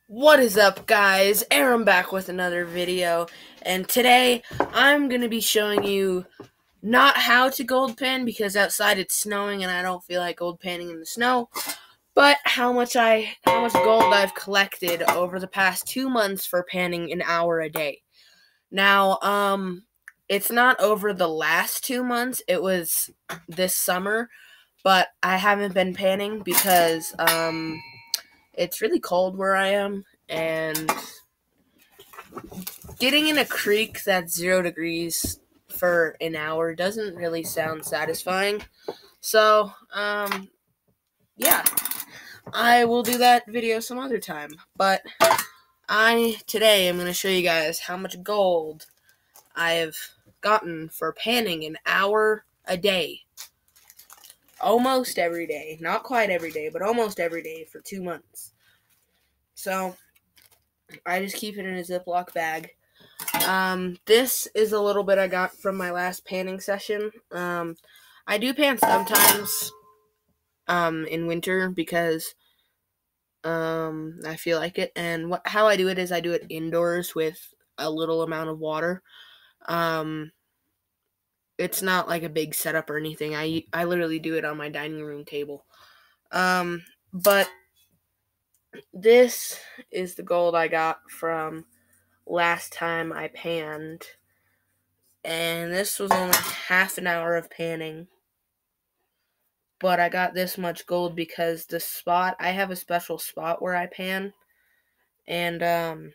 What is up, guys? Aaron back with another video, and today I'm going to be showing you not how to gold pan because outside it's snowing and I don't feel like gold panning in the snow, but how much gold I've collected over the past 2 months for panning an hour a day. Now, it's not over the last 2 months, it was this summer, but I haven't been panning because it's really cold where I am, and getting in a creek that's 0 degrees for an hour doesn't really sound satisfying. So, yeah, I will do that video some other time. But today I'm going to show you guys how much gold I have gotten for panning an hour a day. Almost every day. Not quite every day, but almost every day for 2 months. So, I just keep it in a Ziploc bag. This is a little bit I got from my last panning session. I do pan sometimes, in winter because, I feel like it. And how I do it is I do it indoors with a little amount of water. It's not like a big setup or anything. I literally do it on my dining room table. But this is the gold I got from last time I panned. And this was only half an hour of panning. But I got this much gold because I have a special spot where I pan. And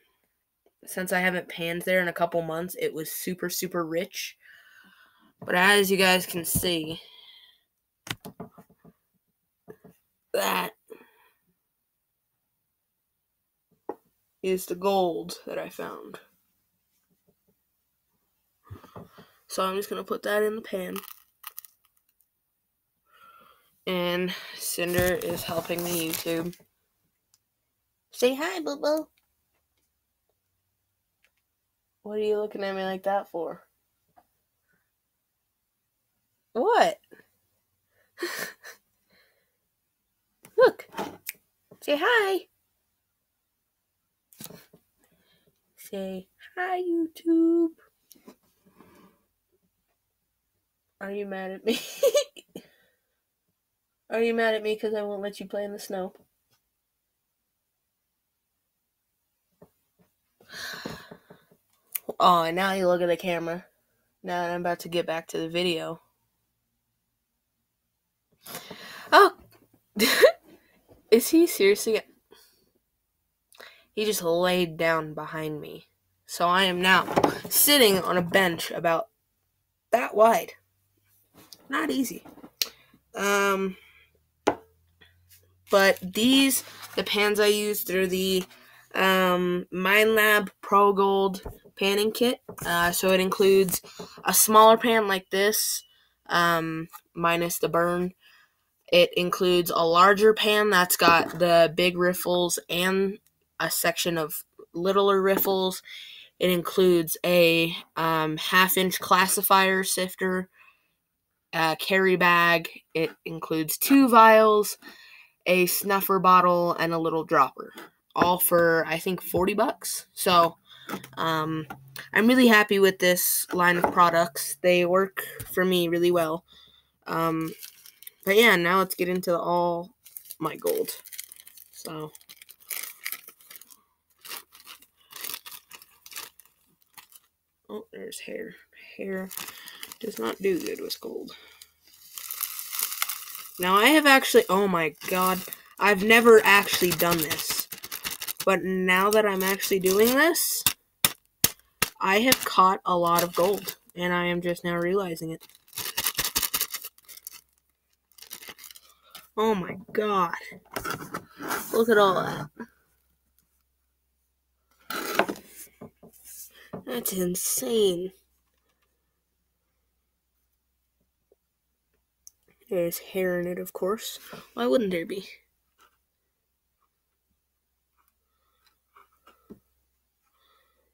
since I haven't panned there in a couple months, it was super, super rich. But as you guys can see, that is the gold that I found. So I'm just going to put that in the pan. And Cinder is helping me YouTube. Say hi, boo-boo. What are you looking at me like that for? What? Look. Say hi. Say hi, YouTube. Are you mad at me? Are you mad at me because I won't let you play in the snow? Oh, and now you look at the camera. Now that I'm about to get back to the video. Oh! Is he seriously? He just laid down behind me. So I am now sitting on a bench about that wide. Not easy. But the pans I used, they're the Minelab Pro Gold panning kit. So it includes a smaller pan like this, minus the burn. It includes a larger pan that's got the big riffles and a section of littler riffles. It includes a half-inch classifier sifter, a carry bag. It includes 2 vials, a snuffer bottle, and a little dropper, all for I think $40. So I'm really happy with this line of products. They work for me really well. But yeah, now let's get into all my gold. So oh, there's hair. Hair does not do good with gold. Now I have actually, oh my god, I've never actually done this. But now that I'm actually doing this, I have caught a lot of gold, and I am just now realizing it. Oh my god. Look at all that. That's insane. There's hair in it, of course. Why wouldn't there be?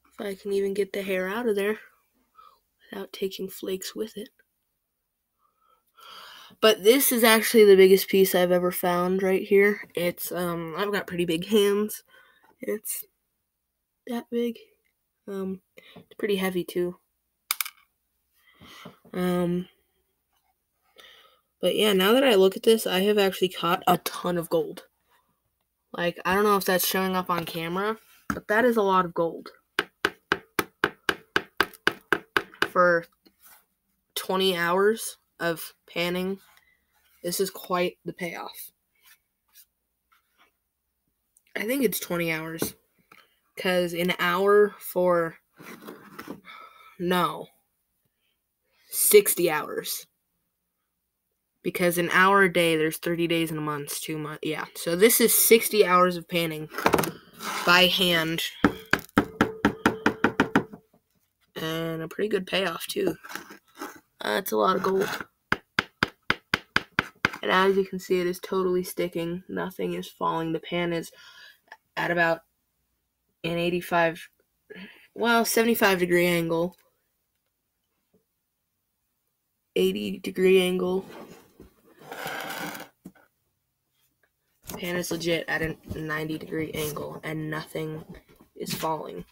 If I can even get the hair out of there without taking flakes with it. But this is actually the biggest piece I've ever found right here. It's, I've got pretty big hands. It's that big. It's pretty heavy too. But yeah, now that I look at this, I have actually caught a ton of gold. Like, I don't know if that's showing up on camera, but that is a lot of gold. For 20 hours of panning, this is quite the payoff. I think it's 20 hours. Because an hour for... No. 60 hours. Because an hour a day, there's 30 days in a month. It's 2 months. Yeah. So this is 60 hours of panning by hand. And a pretty good payoff, too. It's a lot of gold. And as you can see, it is totally sticking. Nothing is falling. The pan is at about an 75 degree angle. 80 degree angle. Pan is legit at a 90 degree angle, and nothing is falling.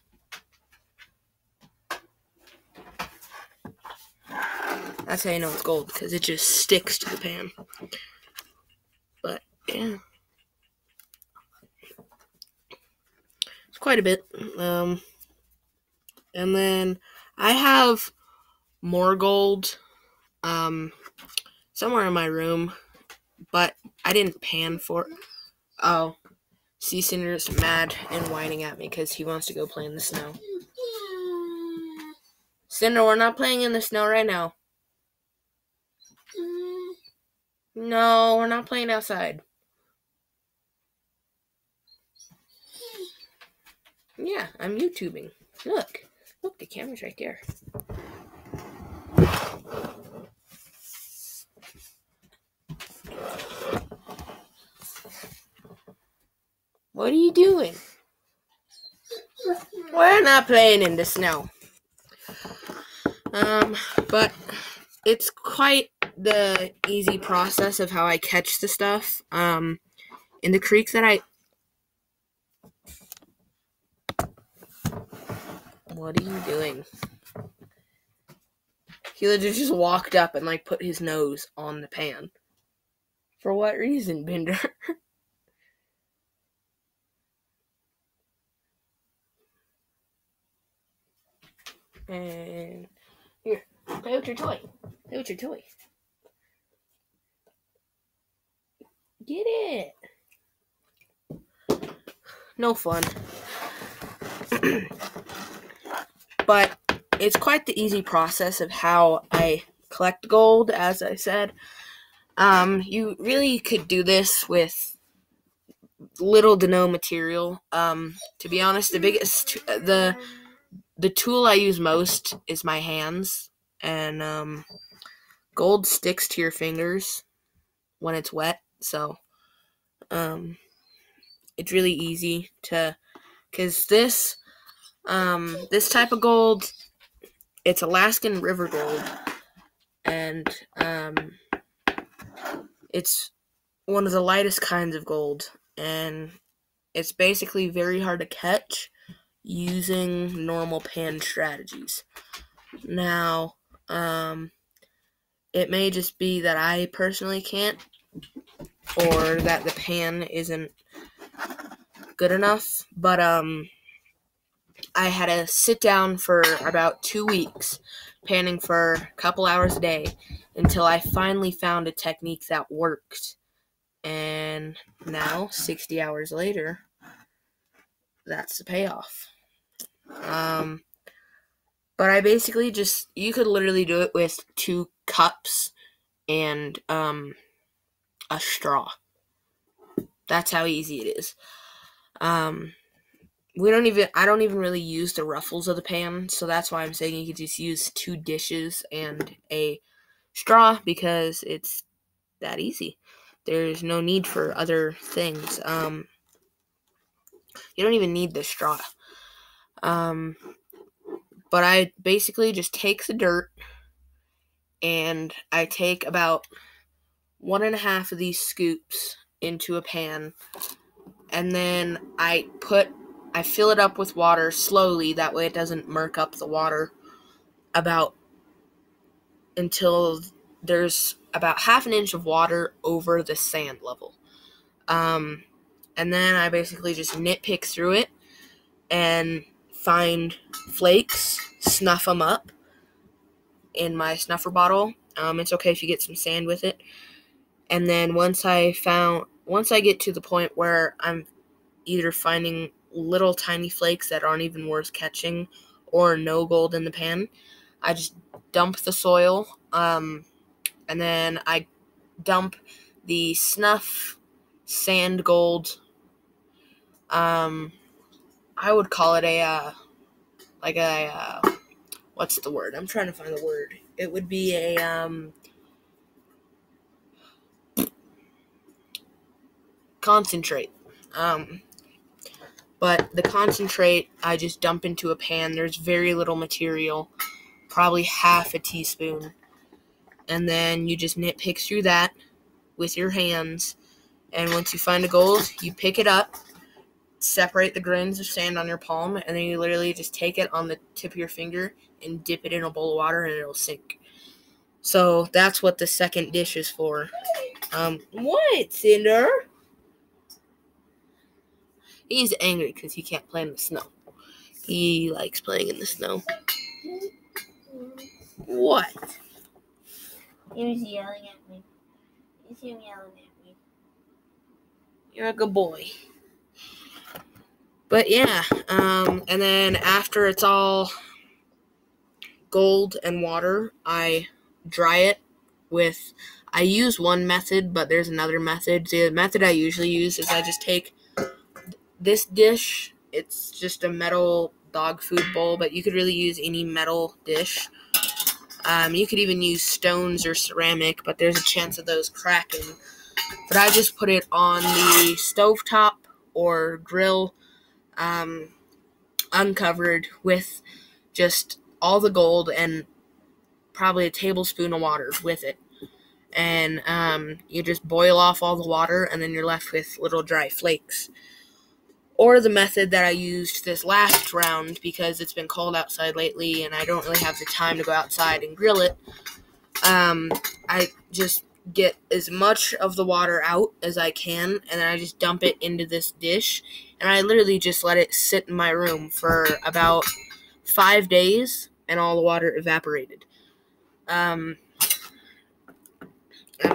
That's how you know it's gold, because it just sticks to the pan. But yeah, it's quite a bit. And then I have more gold somewhere in my room, but I didn't pan for it. Oh, see, Cinder's mad and whining at me because he wants to go play in the snow. Cinder, we're not playing in the snow right now. No, we're not playing outside. Yeah, I'm YouTubing. Look, the camera's right there. What are you doing? We're not playing in the snow. But it's quite the easy process of how I catch the stuff. In the creek that What are you doing? He literally just walked up and put his nose on the pan. For what reason, Bender? And here, play with your toy. Get it. No fun. But it's quite the easy process of how I collect gold, as I said. You really could do this with little to no material. To be honest, the tool I use most is my hands, and gold sticks to your fingers when it's wet, so it's really easy to, because this type of gold, it's Alaskan river gold, and it's one of the lightest kinds of gold, and it's basically very hard to catch using normal pan strategies. Now, it may just be that I personally can't, or that the pan isn't good enough, but I had to sit down for about 2 weeks, panning for a couple hours a day, until I finally found a technique that worked. And now, 60 hours later, that's the payoff. But I basically you could literally do it with 2 cups and a straw. That's how easy it is. I don't even really use the ruffles of the pan, so that's why I'm saying you could just use 2 dishes and a straw, because it's that easy. There's no need for other things. You don't even need the straw. But I basically just take the dirt, and I take about 1.5 of these scoops into a pan, and then I put I fill it up with water slowly, that way it doesn't murk up the water, until there's about half an inch of water over the sand level. And then I basically just nitpick through it and find flakes, snuff them up in my snuffer bottle. It's okay if you get some sand with it. And then once I get to the point where I'm either finding little tiny flakes that aren't even worth catching or no gold in the pan, I just dump the soil, and then I dump the snuff sand gold. I would call it what's the word? I'm trying to find the word. It would be a concentrate. But the concentrate I just dump into a pan. There's very little material, probably half a teaspoon. And then you just nitpick through that with your hands. And once you find a gold, you pick it up, separate the grains of sand on your palm, and then you literally just take it on the tip of your finger and dip it in a bowl of water and it'll sink. So that's what the second dish is for. What, Cinder? He's angry because he can't play in the snow. He likes playing in the snow. What? He was yelling at me. You see him yelling at me. You're a good boy. But yeah, and then after it's all gold and water, I dry it with, I use one method, but there's another method. The method I usually use is I just take this dish. It's just a metal dog food bowl, but you could really use any metal dish. You could even use stones or ceramic, but there's a chance of those cracking. But I just put it on the stovetop or grill, uncovered, with just all the gold and probably a tablespoon of water with it. And you just boil off all the water, and then you're left with little dry flakes. Or the method that I used this last round, because it's been cold outside lately and I don't really have the time to go outside and grill it, I just get as much of the water out as I can, and then I just dump it into this dish, and I literally just let it sit in my room for about 5 days, and all the water evaporated. I'm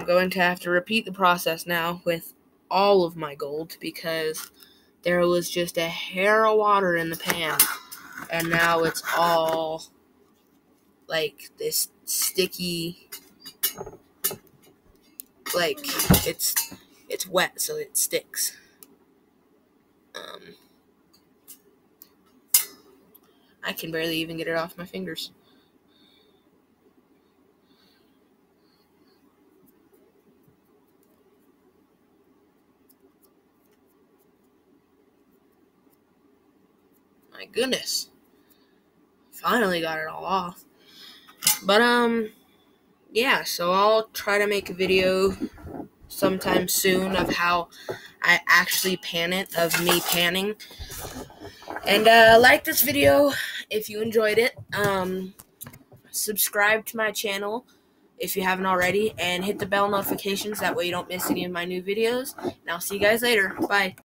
going to have to repeat the process now with all of my gold, because there was just a hair of water in the pan, and now it's all like this sticky, like it's wet, so it sticks. I can barely even get it off my fingers. My goodness. Finally got it all off. But, yeah, so I'll try to make a video sometime soon of how I actually pan it, of me panning. And, like this video if you enjoyed it. Subscribe to my channel if you haven't already, and hit the bell notifications, that way you don't miss any of my new videos. And I'll see you guys later. Bye.